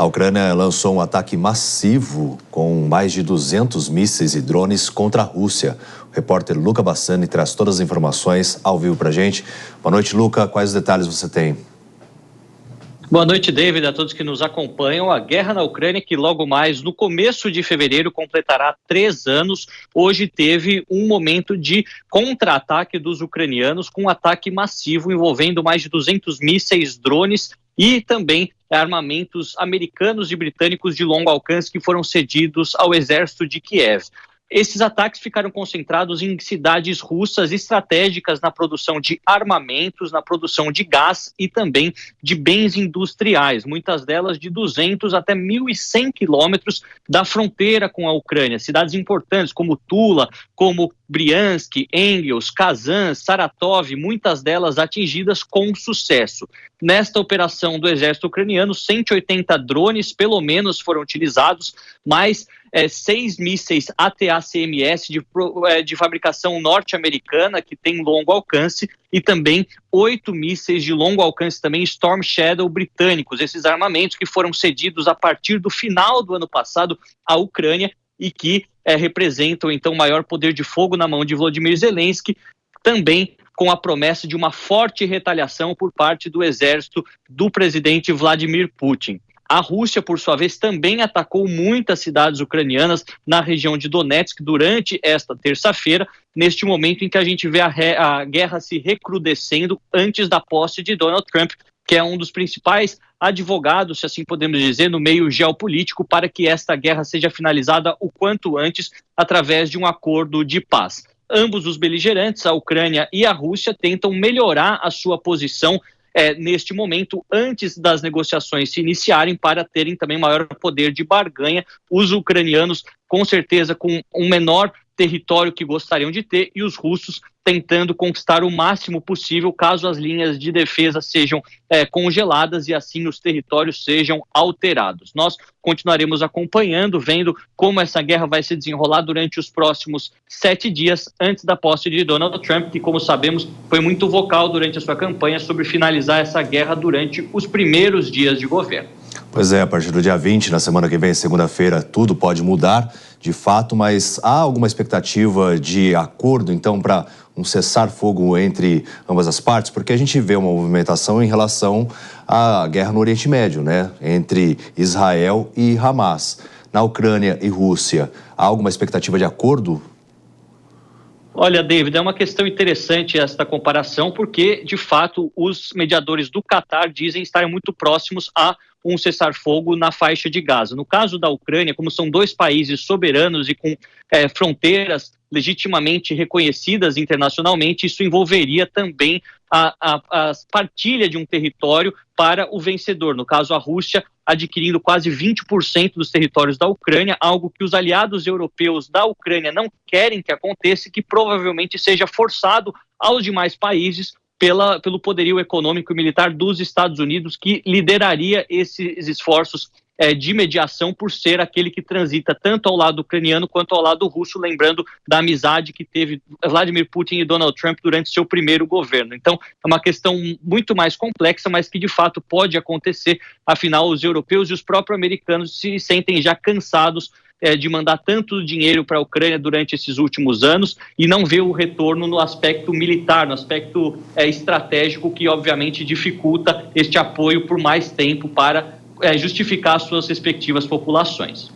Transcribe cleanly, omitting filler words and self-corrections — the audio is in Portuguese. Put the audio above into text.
A Ucrânia lançou um ataque massivo com mais de 200 mísseis e drones contra a Rússia. O repórter Luca Bassani traz todas as informações ao vivo para a gente. Boa noite, Luca. Quais os detalhes você tem? Boa noite, David, a todos que nos acompanham. A guerra na Ucrânia, que logo mais, no começo de fevereiro, completará 3 anos, hoje teve um momento de contra-ataque dos ucranianos, com um ataque massivo envolvendo mais de 200 mísseis, drones e também armamentos americanos e britânicos de longo alcance que foram cedidos ao exército de Kiev. Esses ataques ficaram concentrados em cidades russas estratégicas na produção de armamentos, na produção de gás e também de bens industriais, muitas delas de 200 até 1.100 quilômetros da fronteira com a Ucrânia. Cidades importantes como Tula, como Briansk, Engels, Kazan, Saratov, muitas delas atingidas com sucesso. Nesta operação do exército ucraniano, 180 drones pelo menos foram utilizados, mais 6 mísseis ATACMS de fabricação norte-americana que tem longo alcance e também 8 mísseis de longo alcance também Storm Shadow britânicos. Esses armamentos que foram cedidos a partir do final do ano passado à Ucrânia e que representam então o maior poder de fogo na mão de Volodymyr Zelensky, também com a promessa de uma forte retaliação por parte do exército do presidente Vladimir Putin. A Rússia, por sua vez, também atacou muitas cidades ucranianas na região de Donetsk durante esta terça-feira, neste momento em que a gente vê a guerra se recrudescendo antes da posse de Donald Trump, que é um dos principais advogados, se assim podemos dizer, no meio geopolítico para que esta guerra seja finalizada o quanto antes através de um acordo de paz. Ambos os beligerantes, a Ucrânia e a Rússia, tentam melhorar a sua posição neste momento, antes das negociações se iniciarem, para terem também maior poder de barganha. Os ucranianos, com certeza, com um menor território que gostariam de ter, e os russos tentando conquistar o máximo possível caso as linhas de defesa sejam congeladas e assim os territórios sejam alterados. Nós continuaremos acompanhando, vendo como essa guerra vai se desenrolar durante os próximos 7 dias antes da posse de Donald Trump, que, como sabemos, foi muito vocal durante a sua campanha sobre finalizar essa guerra durante os primeiros dias de governo. Pois é, a partir do dia 20, na semana que vem, segunda-feira, tudo pode mudar, de fato, mas há alguma expectativa de acordo, então, para um cessar-fogo entre ambas as partes? Porque a gente vê uma movimentação em relação à guerra no Oriente Médio, né? Entre Israel e Hamas. Na Ucrânia e Rússia, há alguma expectativa de acordo? Olha, David, é uma questão interessante esta comparação, porque, de fato, os mediadores do Catar dizem estar muito próximos a um cessar-fogo na faixa de Gaza. No caso da Ucrânia, como são 2 países soberanos e com fronteiras legitimamente reconhecidas internacionalmente, isso envolveria também a partilha de um território para o vencedor. No caso, a Rússia adquirindo quase 20% dos territórios da Ucrânia, algo que os aliados europeus da Ucrânia não querem que aconteça e que provavelmente seja forçado aos demais países pelo poderio econômico e militar dos Estados Unidos, que lideraria esses esforços de mediação por ser aquele que transita tanto ao lado ucraniano quanto ao lado russo, lembrando da amizade que teve Vladimir Putin e Donald Trump durante seu primeiro governo. Então, é uma questão muito mais complexa, mas que de fato pode acontecer, afinal os europeus e os próprios americanos se sentem já cansados de mandar tanto dinheiro para a Ucrânia durante esses últimos anos e não vê o retorno no aspecto militar, no aspecto estratégico, que obviamente dificulta este apoio por mais tempo para justificar suas respectivas populações.